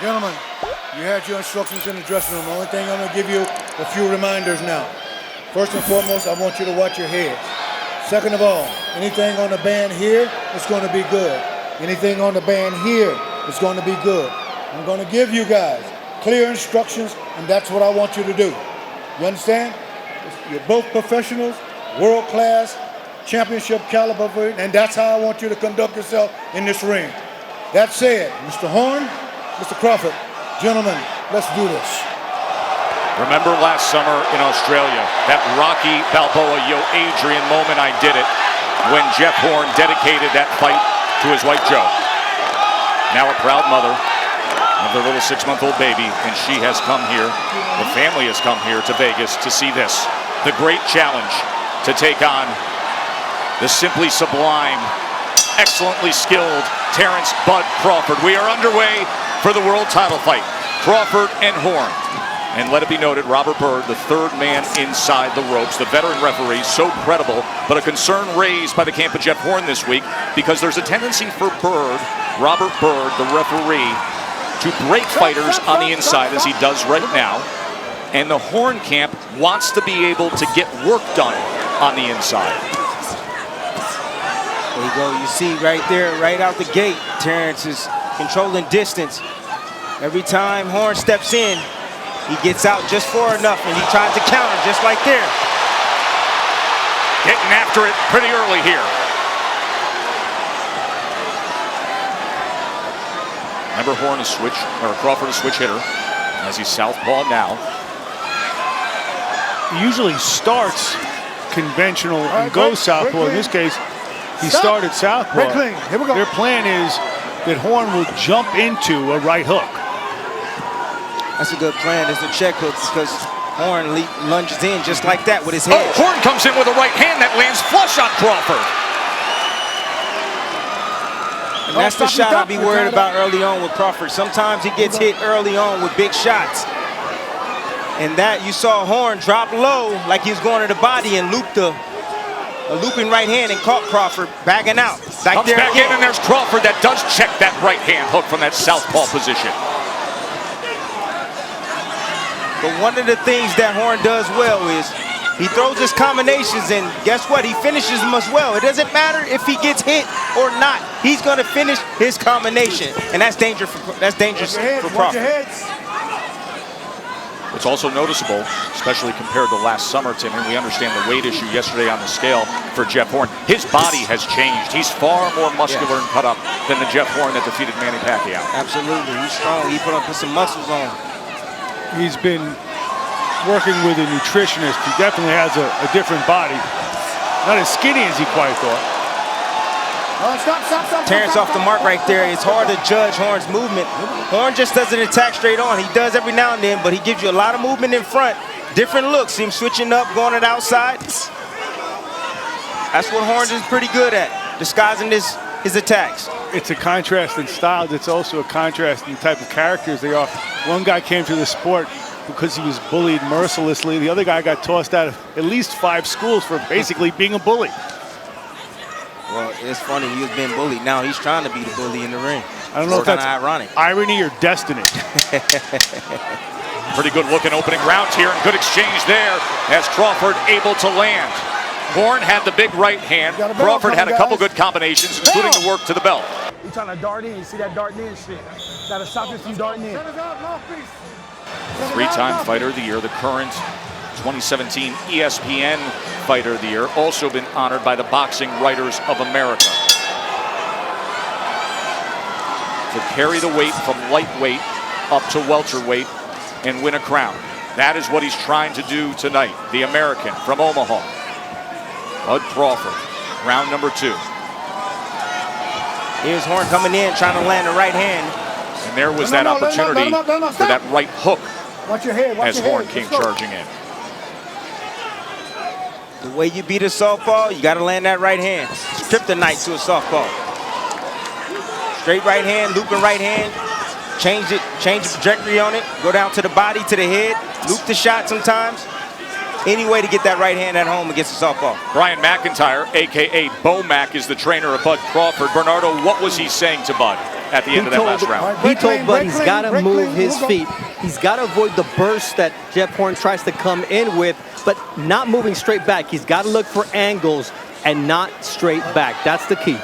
Gentlemen, you had your instructions in the dressing room. The only thing I'm going to give you a few reminders now. First and foremost, I want you to watch your heads. Second of all, anything on the band here is going to be good. Anything on the band here is going to be good. I'm going to give you guys clear instructions, and that's what I want you to do. You understand? You're both professionals, world-class, championship caliber, and that's how I want you to conduct yourself in this ring. That said, Mr. Horn, Mr. Crawford, gentlemen, let's do this. Remember last summer in Australia, that Rocky Balboa, Yo Adrian moment, I did it, when Jeff Horn dedicated that fight to his wife Joe. Now a proud mother of their little 6-month-old baby, and she has come here, the family has come here to Vegas to see this. The great challenge to take on the simply sublime, excellently skilled Terence Bud Crawford. We are underway for the world title fight, Crawford and Horn. And let it be noted, Robert Byrd, the third man inside the ropes, the veteran referee, so credible, but a concern raised by the camp of Jeff Horn this week because there's a tendency for Byrd, Robert Byrd, the referee, to break fighters on the inside as he does right now. And the Horn camp wants to be able to get work done on the inside. There you go. You see right there, right out the gate, Terence is controlling distance. Every time Horn steps in, he gets out just far enough, and he tries to counter just like there. Getting after it pretty early here. Remember, Horn is switch, or Crawford is switch hitter, as he's southpaw now. He usually starts conventional and goes southpaw. In this case, he started southpaw. Here we go. Their plan is that Horn will jump into a right hook. That's a good plan. It's a check hook because Horn lunges in just like that with his head. Oh, Horn comes in with a right hand that lands flush on Crawford. And that's the shot I'd be worried about early on with Crawford. Sometimes he gets hit early on with big shots. And that you saw Horn drop low like he was going to the body and looped a looping right hand and caught Crawford backing out. Comes back in, and there's Crawford that does check that right hand hook from that southpaw position. But one of the things that Horn does well is he throws his combinations, and guess what? He finishes them as well. It doesn't matter if he gets hit or not. He's going to finish his combination, and that's dangerous for Crawford. It's also noticeable, especially compared to last summer, Tim, and we understand the weight issue yesterday on the scale for Jeff Horn. His body has changed. He's far more muscular and cut up than the Jeff Horn that defeated Manny Pacquiao. Absolutely. He's strong. He put some muscles on. He's been working with a nutritionist. He definitely has a different body. Not as skinny as he quite thought. Terence off the mark right there. It's hard to judge Horn's movement. Horn just doesn't attack straight on. He does every now and then, but he gives you a lot of movement in front. Different looks. See him switching up, going to the outside. That's what Horn is pretty good at, disguising his attacks. It's a contrast in styles. It's also a contrast in the type of characters they are. One guy came to the sport because he was bullied mercilessly. The other guy got tossed out of at least 5 schools for basically being a bully. Well, it's funny. He was being bullied. Now he's trying to be the bully in the ring. I don't know if that's ironic. Irony or destiny. Pretty good looking opening round here, and good exchange there as Crawford able to land. Horn had the big right hand. Crawford had a couple good combinations, including the work to the belt. He's trying to dart in. You see that darting in shit. Gotta stop this from darting in. Three-time Fighter of the Year, the current 2017 ESPN Fighter of the Year, also been honored by the Boxing Writers of America. To carry the weight from lightweight up to welterweight and win a crown. That is what he's trying to do tonight. The American from Omaha, Bud Crawford, round number 2. Here's Horn coming in, trying to land the right hand. And there was that opportunity for that right hook as Horn came charging in. The way you beat a softball, you got to land that right hand. It's kryptonite to a softball. Straight right hand, looping right hand. Change the trajectory on it. Go down to the body, to the head. Loop the shot sometimes. any way to get that right hand at home against the southpaw. Brian McIntyre, a.k.a. Bo Mac, is the trainer of Bud Crawford. Bernardo, what was he saying to Bud at the end of that last round? He told Bud he's got to move his feet. He's got to avoid the burst that Jeff Horn tries to come in with, but not moving straight back. He's got to look for angles and not straight back. That's the key.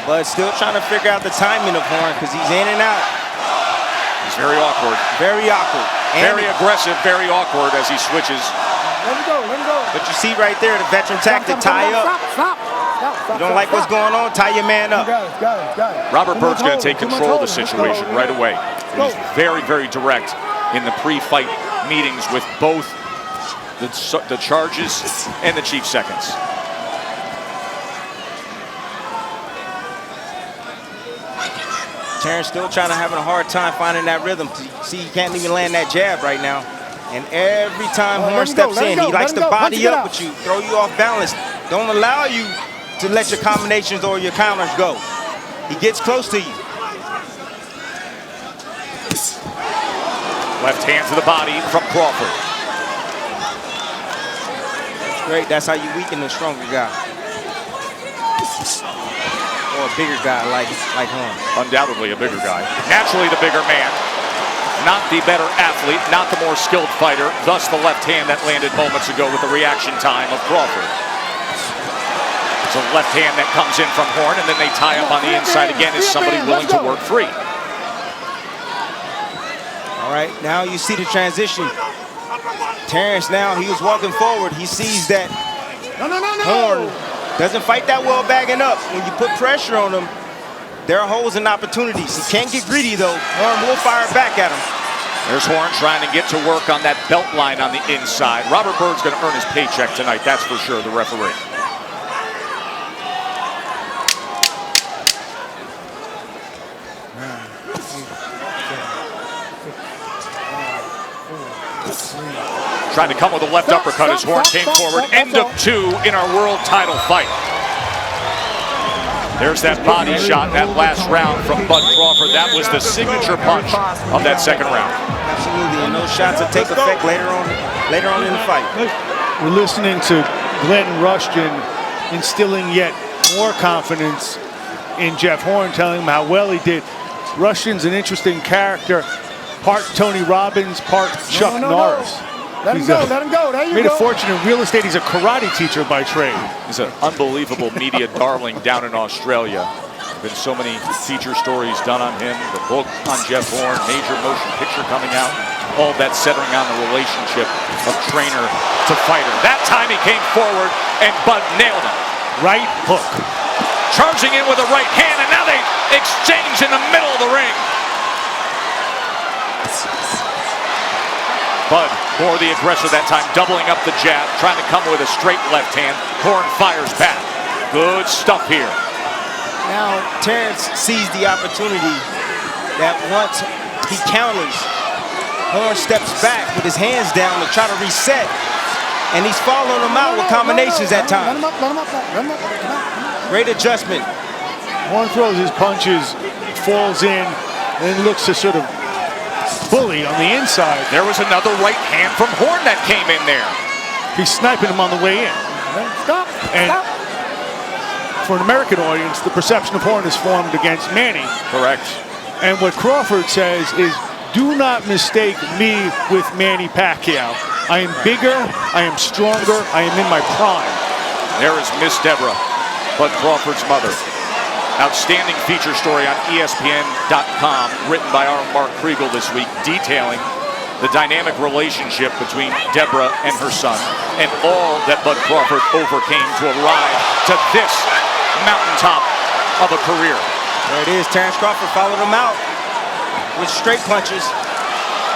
But still trying to figure out the timing of Horn because he's in and out. He's very awkward. Very awkward. Very aggressive, very awkward as he switches. Let him go, let him go. But you see right there, the veteran tactic, tie up. Stop. You don't like what's going on, tie your man up. Got it. Robert Bird's going to take control of the situation right away. He's very, very direct in the pre-fight meetings with both the charges and the chief seconds. Terence still having a hard time finding that rhythm. See, he can't even land that jab right now. And every time Horn steps in, he likes to body up with you, throw you off balance. Don't allow you to let your combinations or your counters go. He gets close to you. Left hand to the body from Crawford. That's great. That's how you weaken the stronger guy. Or a bigger guy like Horn. Undoubtedly a bigger guy. Naturally the bigger man. Not the better athlete, not the more skilled fighter. Thus the left hand that landed moments ago with the reaction time of Crawford. It's a left hand that comes in from Horn, and then they tie up on the inside again as somebody willing to work free. All right, now you see the transition. Terence now, he was walking forward. He sees that Horn doesn't fight that well bagging up. When you put pressure on him, there are holes and opportunities. He can't get greedy though. Horn will fire back at him. There's Horn trying to get to work on that belt line on the inside. Robert Bird's going to earn his paycheck tonight, that's for sure, the referee. Trying to come with a left uppercut as Horn came forward. End of 2 in our world title fight. There's that body shot, that last round from Bud Crawford. That was the signature punch of that second round. Absolutely, and those shots will take effect later on in the fight. We're listening to Glenn Rushton instilling yet more confidence in Jeff Horn, telling him how well he did. Rushton's an interesting character, part Tony Robbins, part Chuck Norris. Let him go. There you go. Made a fortune in real estate. He's a karate teacher by trade. He's an unbelievable media darling down in Australia. Been so many feature stories done on him. The book on Jeff Horn, major motion picture coming out. All that centering on the relationship of trainer to fighter. That time he came forward and Bud nailed him. Right hook. Charging in with a right hand, and now they exchange in the middle of the ring. Bud, more the aggressor that time, doubling up the jab, trying to come with a straight left hand. Horn fires back. Good stuff here. Now, Terence sees the opportunity that once he counters, Horn steps back with his hands down to try to reset, and he's following him out with combinations at times. Let him up. Great adjustment. Horn throws his punches, falls in, and then looks to sort of bully on the inside. There was another right hand from Horn that came in there. He's sniping him on the way in. Stop. For an American audience, the perception of Horn is formed against Manny. Correct. And what Crawford says is, do not mistake me with Manny Pacquiao. I am bigger, I am stronger, I am in my prime. There is Miss Deborah, Bud Crawford's mother. Outstanding feature story on ESPN.com, written by our Mark Kriegel this week, detailing the dynamic relationship between Deborah and her son, and all that Bud Crawford overcame to arrive to this mountaintop of a career. There it is. Terence Crawford followed him out with straight punches.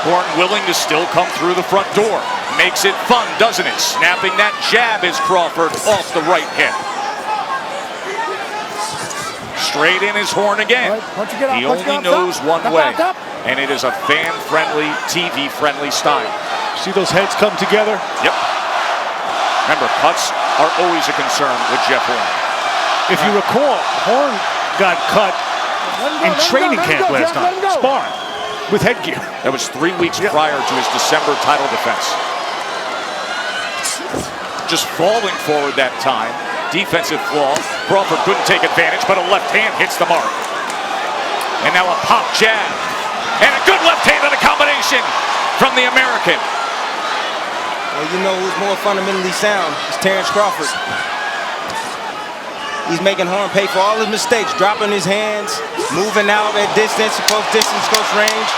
Horn willing to still come through the front door. Makes it fun, doesn't it? Snapping that jab is Crawford off the right hip. Straight in his Horn again. He only knows one way, and it is a fan-friendly, TV-friendly style. See those heads come together? Yep. Remember, cuts are always a concern with Jeff Horn. If you recall, Horn got cut in training camp last time, sparring. with headgear. That was 3 weeks prior to his December title defense. Just falling forward that time. Defensive flaw. Crawford couldn't take advantage, but a left hand hits the mark. And now a pop jab. And a good left-handed combination from the American. Well, you know who's more fundamentally sound? It's Terence Crawford. He's making Horn pay for all his mistakes, dropping his hands, moving out at distance, close distance, close range.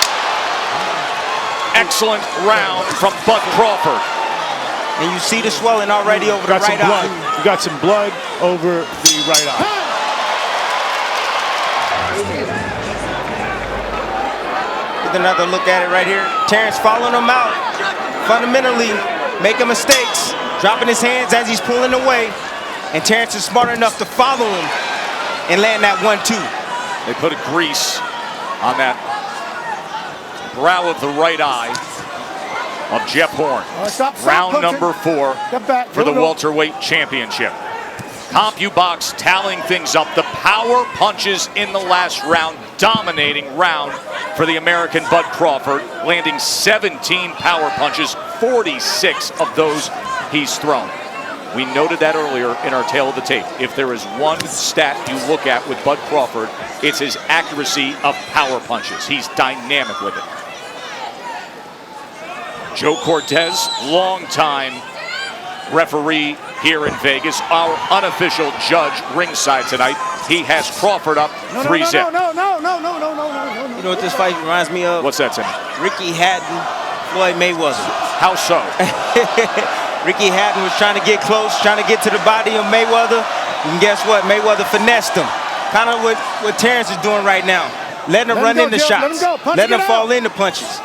Excellent round from Bud Crawford. And you see the swelling already over the right eye. You got some blood over the right eye. With another look at it right here. Terence following him out. Fundamentally making mistakes, dropping his hands as he's pulling away. And Terence is smart enough to follow him and land that 1-2. They put a grease on that brow of the right eye of Jeff Horn. Round number 4 for the welterweight championship. CompuBox tallying things up. The power punches in the last round, dominating round for the American Bud Crawford, landing 17 power punches, 46 of those he's thrown. We noted that earlier in our tail of the tape. If there is one stat you look at with Bud Crawford, it's his accuracy of power punches. He's dynamic with it. Joe Cortez, longtime referee here in Vegas, our unofficial judge ringside tonight. He has Crawford up 3-0. You know what this fight reminds me of? What's that, Timmy? Ricky Hatton, Floyd Mayweather. How so? Ricky Hatton was trying to get close, trying to get to the body of Mayweather. And guess what? Mayweather finessed him. Kind of what Terence is doing right now. Letting him run into shots. Letting him fall into punches.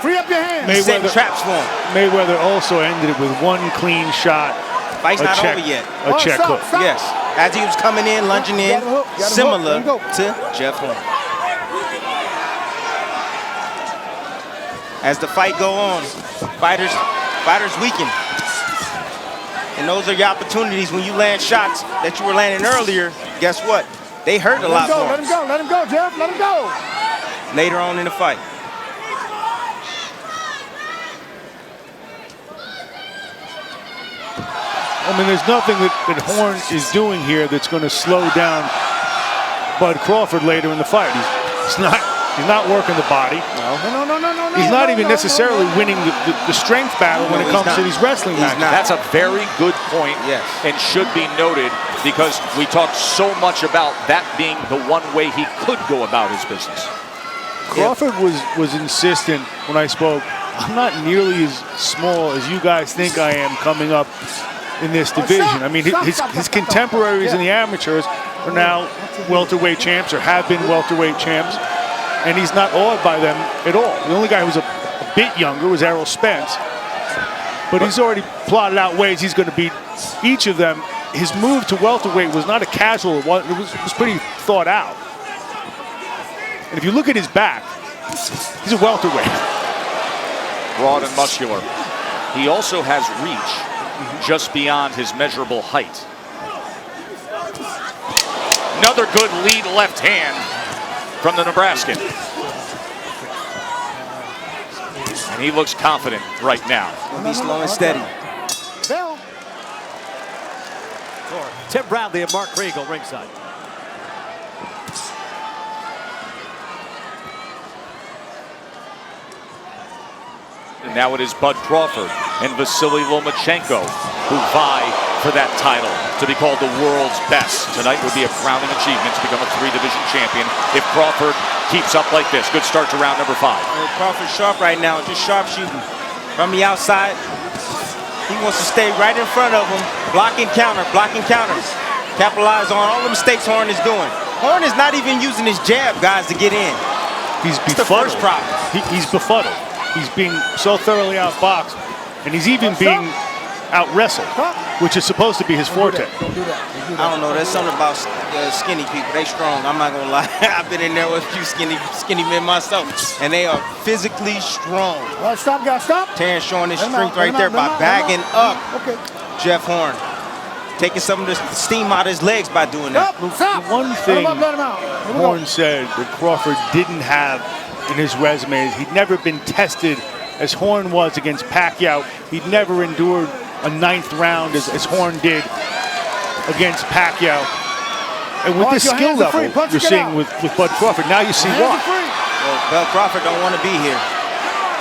Free up your hands. Setting traps for him. Mayweather also ended it with one clean shot. Fight's not over yet. A check hook. Yes. As he was coming in, lunging in, similar to Jeff Horn. As the fight go on, fighters weaken. And those are your opportunities when you land shots that you were landing earlier. Guess what? They hurt a lot more. Let him go, Jeff. Let him go. Later on in the fight. I mean, there's nothing that Horn is doing here that's going to slow down Bud Crawford later in the fight. He's not working the body. No. He's not even necessarily winning the strength battle when it comes to these wrestling matches. That's a very good point, yes, and should be noted because we talked so much about that being the one way he could go about his business. Crawford was insistent when I spoke. I'm not nearly as small as you guys think I am coming up in this division. I mean, his contemporaries in the amateurs are now welterweight champs or have been welterweight champs, and he's not awed by them at all. The only guy who was a bit younger was Errol Spence, but he's already plotted out ways he's going to beat each of them. His move to welterweight was not a casual one. It was pretty thought out. And if you look at his back, he's a welterweight. Broad and muscular. He also has reach just beyond his measurable height. Another good lead left hand from the Nebraskan. And he looks confident right now. He'll be slow and steady. Tim Bradley and Mark Kriegel ringside. And now it is Bud Crawford and Vasily Lomachenko who vie for that title to be called the world's best. Tonight would be a crowning achievement to become a 3-division champion if Crawford keeps up like this. Good start to round number 5. Crawford's sharp right now, just sharp shooting. From the outside, he wants to stay right in front of him, blocking counter. Capitalize on all the mistakes Horn is doing. Horn is not even using his jab, guys, to get in. He's the first problem. He's befuddled. He's being so thoroughly outboxed, and he's even being out-wrestled, which is supposed to be his forte. I don't know. There's something about skinny people. They strong. I'm not gonna lie. I've been in there with a few skinny men myself, and they are physically strong. Stop, guys, stop. Terence showing his strength right there by bagging up Jeff Horn, taking some of the steam out of his legs by doing that. One thing Horn said that Crawford didn't have in his resume. He'd never been tested as Horn was against Pacquiao. He'd never endured a 9th round as Horn did against Pacquiao. And with this skill level you're seeing with Bud Crawford, now you see why. Well, Bud Crawford don't want to be here.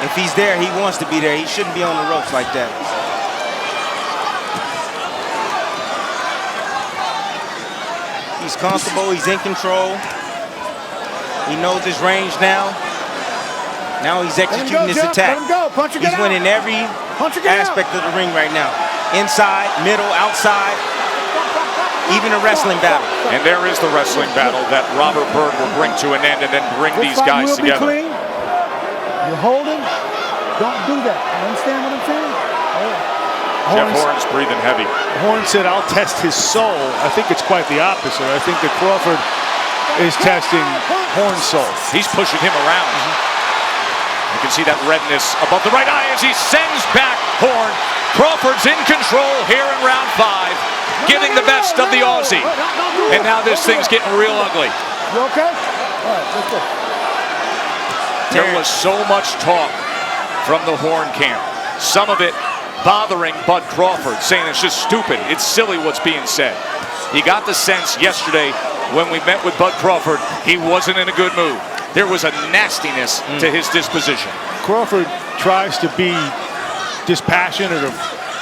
If he's there, he wants to be there. He shouldn't be on the ropes like that. He's comfortable, he's in control. He knows his range now. Now he's executing his attack. He's winning every aspect of the ring right now. Inside, middle, outside, even a wrestling battle. And there is the wrestling battle that Robert Byrd will bring to an end and then bring these guys together. You're holding, don't do that. You understand what I'm saying? Jeff Horn's breathing heavy. Horn said, I'll test his soul. I think it's quite the opposite. I think that Crawford is testing Horn's soul. He's pushing him around. You can see that redness above the right eye as he sends back Horn. Crawford's in control here in round 5, getting the best of the Aussie. And now this thing's getting real ugly. You okay? All right, let's go. There was so much talk from the Horn camp. Some of it bothering Bud Crawford, saying it's just stupid. It's silly what's being said. He got the sense yesterday when we met with Bud Crawford, he wasn't in a good mood. There was a nastiness to his disposition. Crawford tries to be dispassionate or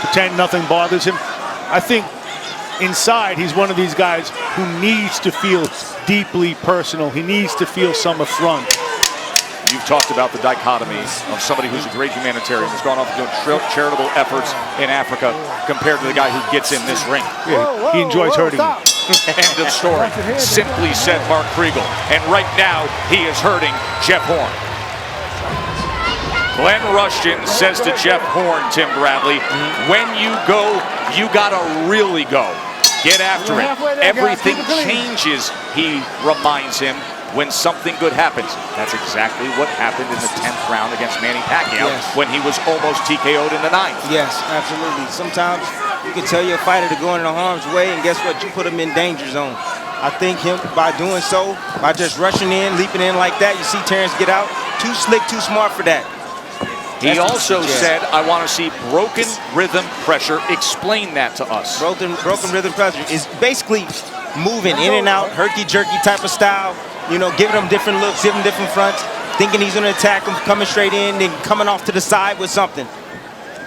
pretend nothing bothers him. I think inside he's one of these guys who needs to feel deeply personal. He needs to feel some affront. You've talked about the dichotomy of somebody who's a great humanitarian, who's gone off and doing charitable efforts in Africa compared to the guy who gets in this ring. Yeah, he enjoys hurting you. End of story. Simply said Mark Kriegel. And right now, he is hurting Jeff Horn. Glenn Rushton says to Jeff Horn, Tim Bradley, when you go, you gotta really go. Get after it. Everything changes, he reminds him, when something good happens. That's exactly what happened in the 10th round against Manny Pacquiao when he was almost TKO'd in the 9th. Yes, absolutely. Sometimes you can tell your fighter to go into harm's way, and guess what? You put him in danger zone. I think him, by doing so, by just rushing in, leaping in like that, you see Terence get out. Too slick, too smart for that. He also said, I want to see broken rhythm pressure. Explain that to us. Broken rhythm pressure is basically moving in and out, herky-jerky type of style. You know, giving him different looks, giving him different fronts, thinking he's going to attack him, coming straight in, then coming off to the side with something.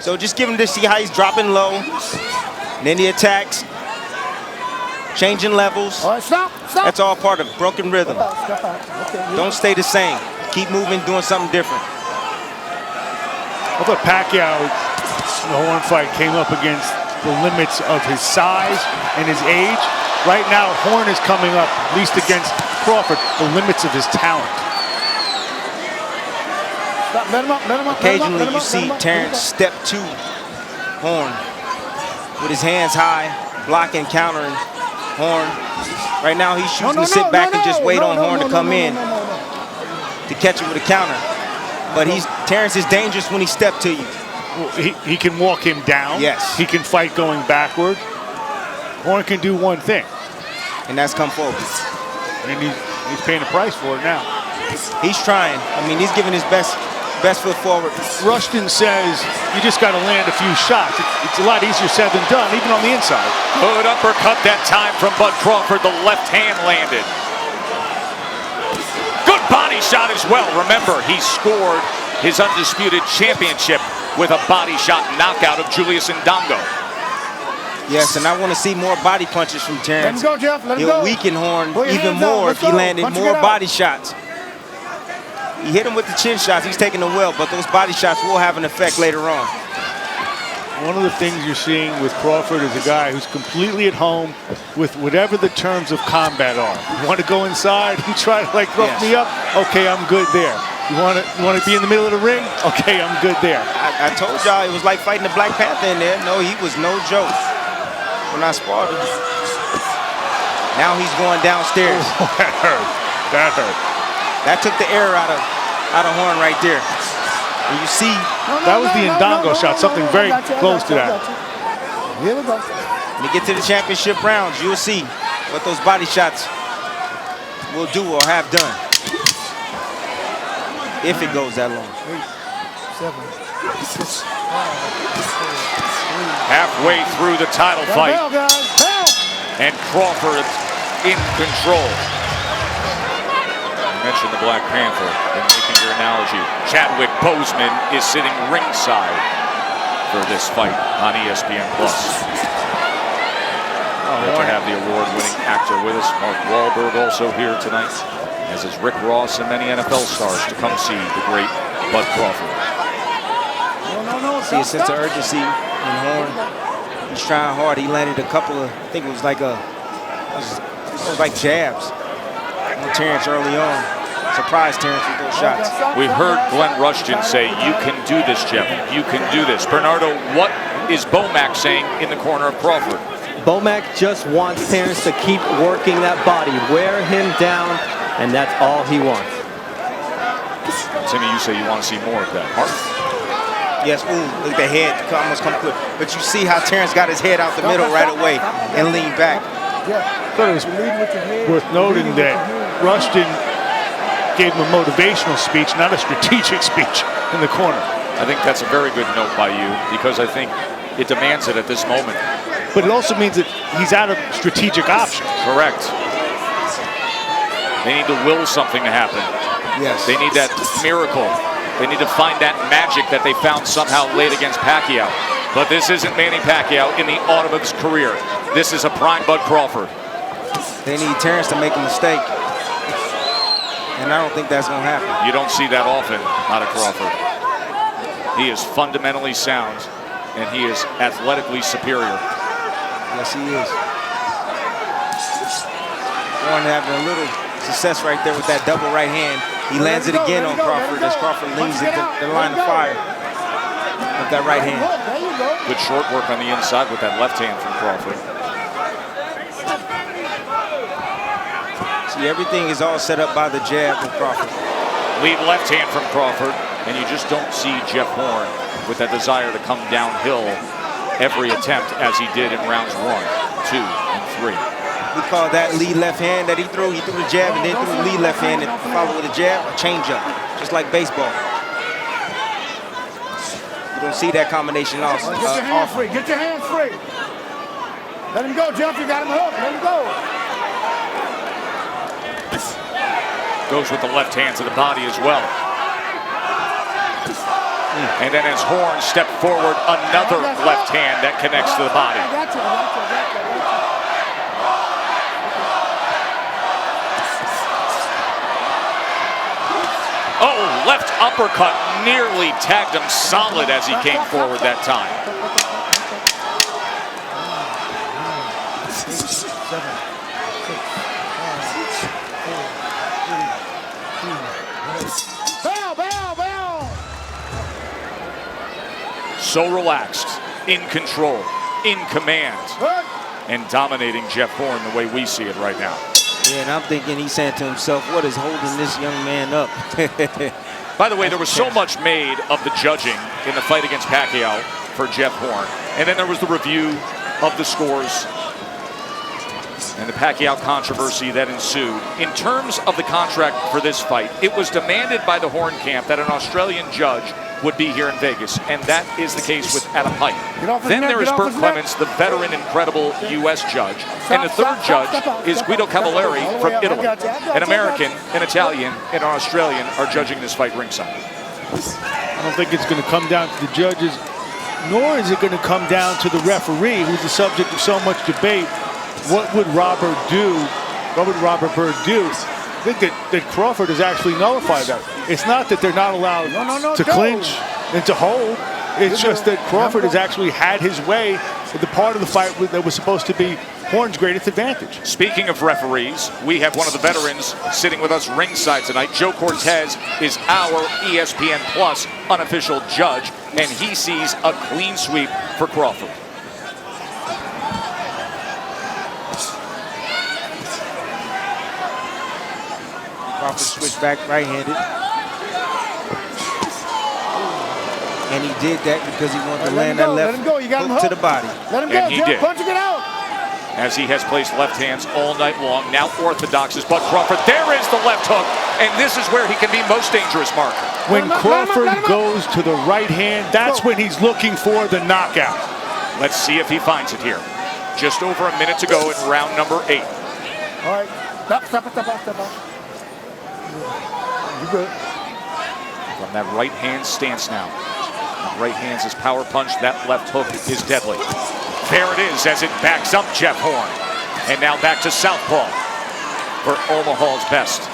So just give him to see how he's dropping low. And then he attacks, changing levels. All right, stop. That's all part of broken rhythm. Don't stay the same. Keep moving, doing something different. I thought Pacquiao, in the Horn fight, came up against the limits of his size and his age. Right now, Horn is coming up, at least against Crawford, the limits of his talent. Stop, let him up, Occasionally you see Terence step to Horn with his hands high, blocking, countering Horn. Right now he's choosing to sit back and just wait on Horn to come in to catch him with a counter. But Terence is dangerous when he steps to you. Well, he can walk him down. Yes. He can fight going backward. Horn can do one thing. And that's come forward. And he's paying the price for it now. He's trying. I mean, he's giving his best foot forward. Rushton says you just got to land a few shots. It's a lot easier said than done, even on the inside. Good uppercut that time from Bud Crawford. The left hand landed. Good body shot as well. Remember, he scored his undisputed championship with a body shot knockout of Julius Ndongo. Yes, and I want to see more body punches from Terence. Let him go, Jeff. Let him go. He'll weaken Horn even more if he landed more body shots. He hit him with the chin shots. He's taking them well, but those body shots will have an effect later on. One of the things you're seeing with Crawford is a guy who's completely at home with whatever the terms of combat are. You want to go inside and try to like rough me up? Okay, I'm good there. You want to be in the middle of the ring? Okay, I'm good there. I told y'all it was like fighting the Black Panther in there. No, he was no joke when I sparred him. Now he's going downstairs. Oh, that hurt. That hurt. That took the air out of Horn right there. And you see, that was the Ndongo shot, something very close to that. Here we go. When you get to the championship rounds, you'll see what those body shots will do or have done. if it goes that long. 8, 7, 6, 5, 4, 3. Halfway through the title fight, Hell, guys. Hell. and Crawford's in control. You mentioned the Black Panther in making your analogy. Chadwick Boseman is sitting ringside for this fight on ESPN+. Great to have the award-winning actor with us. Mark Wahlberg also here tonight, as is Rick Ross and many NFL stars to come see the great Bud Crawford. No. See a sense of urgency in Horn. He's trying hard. He landed a couple of, I think it was like jabs on Terence early on. Surprised Terence with those shots. We heard Glenn Rushton say, "You can do this, Jeff. You can do this." Bernardo, what is Bomac saying in the corner of Crawford? Bomac just wants Terence to keep working that body, wear him down, and that's all he wants. Timmy, you say you want to see more of that. Mark? Yes, look, the head almost come quick. But you see how Terence got his head out the middle right away and leaned back. Yeah. But it was worth noting that Rushton gave him a motivational speech, not a strategic speech in the corner. I think that's a very good note by you, because I think it demands it at this moment. But it also means that he's out of strategic options. Correct. They need to will something to happen. Yes. They need that miracle. They need to find that magic that they found somehow late against Pacquiao. But this isn't Manny Pacquiao in the autumn of his career. This is a prime Bud Crawford. They need Terence to make a mistake. And I don't think that's going to happen. You don't see that often out of Crawford. He is fundamentally sound, and he is athletically superior. Yes, he is. Warren having a little success right there with that double right hand. He lands it again on Crawford as Crawford leans into the line of fire with that right hand. Good short work on the inside with that left hand from Crawford. See, everything is all set up by the jab from Crawford. Lead left hand from Crawford, and you just don't see Jeff Horn with that desire to come downhill every attempt as he did in rounds 1, 2, and 3. We call that lead left hand that he threw. He threw the jab and then threw the lead left hand and followed with a jab, a changeup, just like baseball. You don't see that combination also. Get your hands free. Get your hands free. Let him go, Jeff. You got him hooked. Let him go. Goes with the left hand to the body as well. And then as Horn stepped forward, another left hand that connects to the body. Oh, left uppercut nearly tagged him solid as he came forward that time. So relaxed, in control, in command, and dominating Jeff Horn the way we see it right now. Yeah, and I'm thinking he's saying to himself, what is holding this young man up? By the way, there was so much made of the judging in the fight against Pacquiao for Jeff Horn. And then there was the review of the scores and the Pacquiao controversy that ensued. In terms of the contract for this fight, it was demanded by the Horn camp that an Australian judge would be here in Vegas, and that is the case with Adam Pike. Then there is Burt Clements, the veteran, incredible U.S. judge, and the third judge is Guido Cavalieri from Italy. An American, an Italian, and an Australian are judging this fight ringside. I don't think it's going to come down to the judges, nor is it going to come down to the referee, who's the subject of so much debate. What would Robert do? What would Robert Byrd do? I think that Crawford has actually nullified that. It's not that they're not allowed to clinch and to hold. It's just that Crawford has actually had his way with the part of the fight that was supposed to be Horn's greatest advantage. Speaking of referees, we have one of the veterans sitting with us ringside tonight. Joe Cortez is our ESPN Plus unofficial judge, and he sees a clean sweep for Crawford. Crawford switched back right-handed. And he did that because he wanted to land that left hook to the body. Let him go, And he Jeff. did. Punching it out. as he has placed left hands all night long. Now orthodox is Bud Crawford. There is the left hook, and this is where he can be most dangerous, Mark. When Crawford goes to the right hand, that's when he's looking for the knockout. Let's see if he finds it here. Just over a minute to go in round number 8. All right. Step up. You good. From that right hand stance now. Right hand's his power punch. That left hook is deadly. There it is as it backs up Jeff Horn. And now back to southpaw for Omaha's best.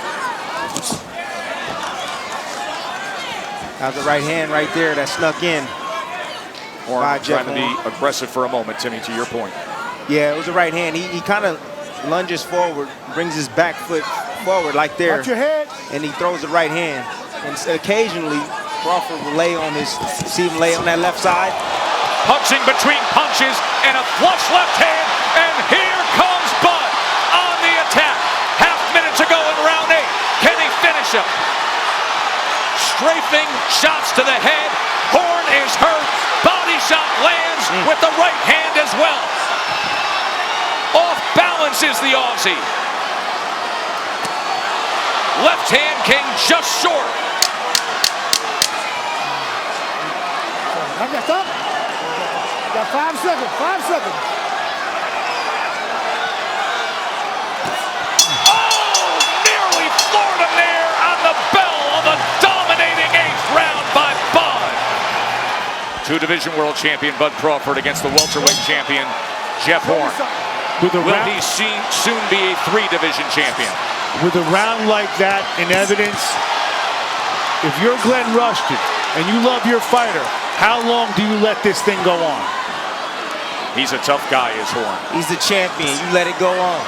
That's the right hand right there that snuck in. Horn trying to be aggressive for a moment, Timmy, to your point. Yeah, it was the right hand. He kind of lunges forward, brings his back foot forward like there. Watch your head. And he throws the right hand. And occasionally, Crawford will see him lay on that left side. Punching between punches and a flush left hand. And here comes Bud on the attack. Half minute to go in round 8. Can he finish him? Strafing shots to the head. Horn is hurt. Body shot lands with the right hand as well. Off balance is the Aussie. Left hand came just short. I got up. Got 5 seconds. 5 seconds. Oh, nearly floored him there on the bell of a dominating 8th round by Bud. 2-division world champion Bud Crawford against the welterweight champion Jeff Horn. Will he soon be a 3-division champion? With a round like that in evidence, if you're Glenn Rushton and you love your fighter, how long do you let this thing go on? He's a tough guy, is Horn. He's the champion. You let it go on.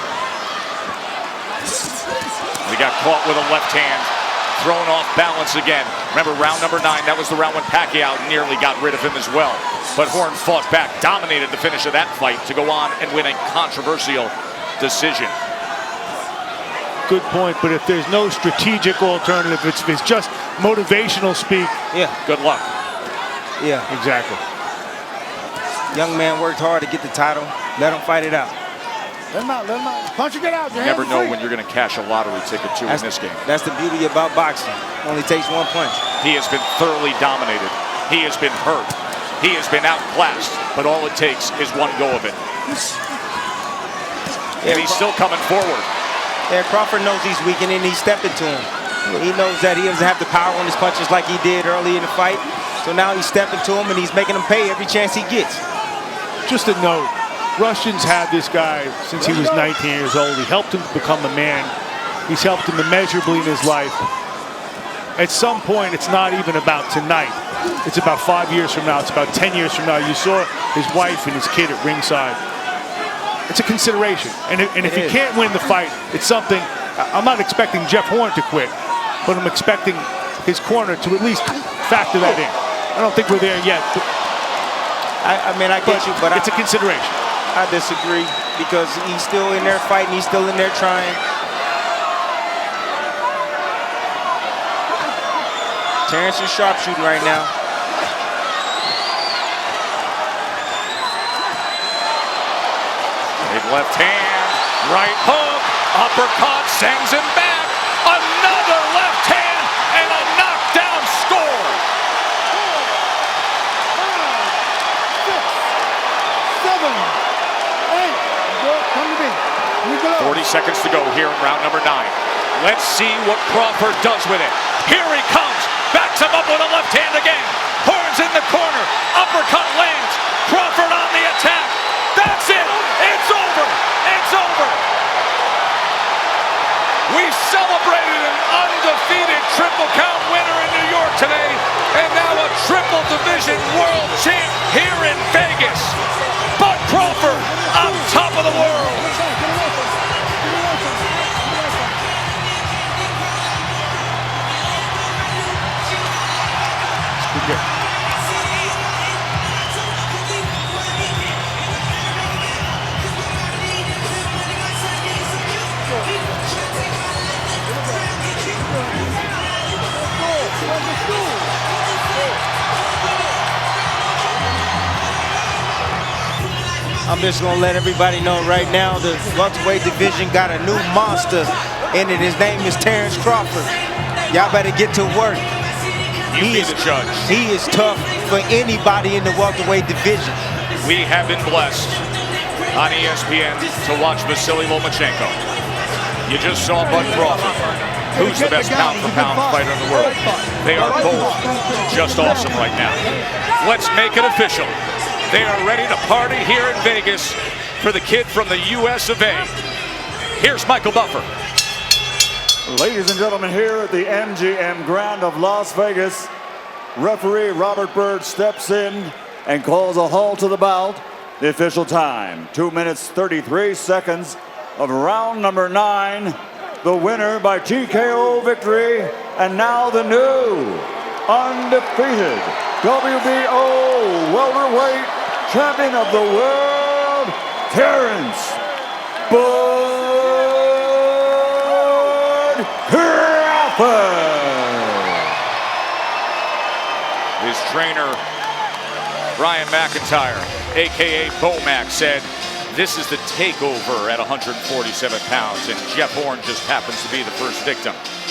He got caught with a left hand, thrown off balance again. Remember, round number 9, that was the round when Pacquiao nearly got rid of him as well. But Horn fought back, dominated the finish of that fight to go on and win a controversial decision. Good point, but if there's no strategic alternative, if it's just motivational speak, yeah, good luck. Yeah, exactly. Young man worked hard to get the title. Let him fight it out. Let him out. Punch and get out. You never know when you're going to cash a lottery ticket too in this game. That's the beauty about boxing. Only takes one punch. He has been thoroughly dominated. He has been hurt. He has been outclassed, but all it takes is one go of it. And he's still coming forward. Yeah, Crawford knows he's weakening. He's stepping to him. He knows that he doesn't have the power on his punches like he did early in the fight. So now he's stepping to him and he's making him pay every chance he gets. Just a note, Rushton's had this guy since he was 19 years old. He helped him become a man. He's helped him immeasurably in his life. At some point, it's not even about tonight. It's about 5 years from now. It's about 10 years from now. You saw his wife and his kid at ringside. It's a consideration. And if he can't win the fight, it's something. I'm not expecting Jeff Horn to quit, but I'm expecting his corner to at least factor that in. I don't think we're there yet. I mean, I get you, but it's a consideration. I disagree because he's still in there fighting. He's still in there trying. Terence is sharpshooting right now. Left hand, right hook, uppercut, sends him back. Another left hand and a knockdown score. 7, 8. 40 seconds to go here in round number 9. Let's see what Crawford does with it. Here he comes, backs him up with a left hand again. Horns in the corner, uppercut lands. Crawford on the attack. That's it. It's over. It's over. We celebrated an undefeated triple count winner in New York today, and now a triple division world champ here in Vegas. Bud Crawford on top of the world. I'm just gonna let everybody know right now the welterweight division got a new monster in it. His name is Terence Crawford. Y'all better get to work. You be the judge. He is tough for anybody in the welterweight division. We have been blessed on ESPN to watch Vasily Lomachenko. You just saw Bud Crawford. Who's the best pound-for-pound fighter in the world? They are both just awesome right now. Let's make it official. They are ready to party here in Vegas for the kid from the US of A. Here's Michael Buffer. Ladies and gentlemen, here at the MGM Grand of Las Vegas, referee Robert Byrd steps in and calls a halt to the bout. The official time, 2 minutes 33 seconds of round number 9. The winner by TKO victory, and now the new undefeated WBO welterweight champion of the world, Terence Bud Crawford. His trainer, Brian McIntyre, a.k.a. Bomac, said, this is the takeover at 147 pounds, and Jeff Horn just happens to be the first victim.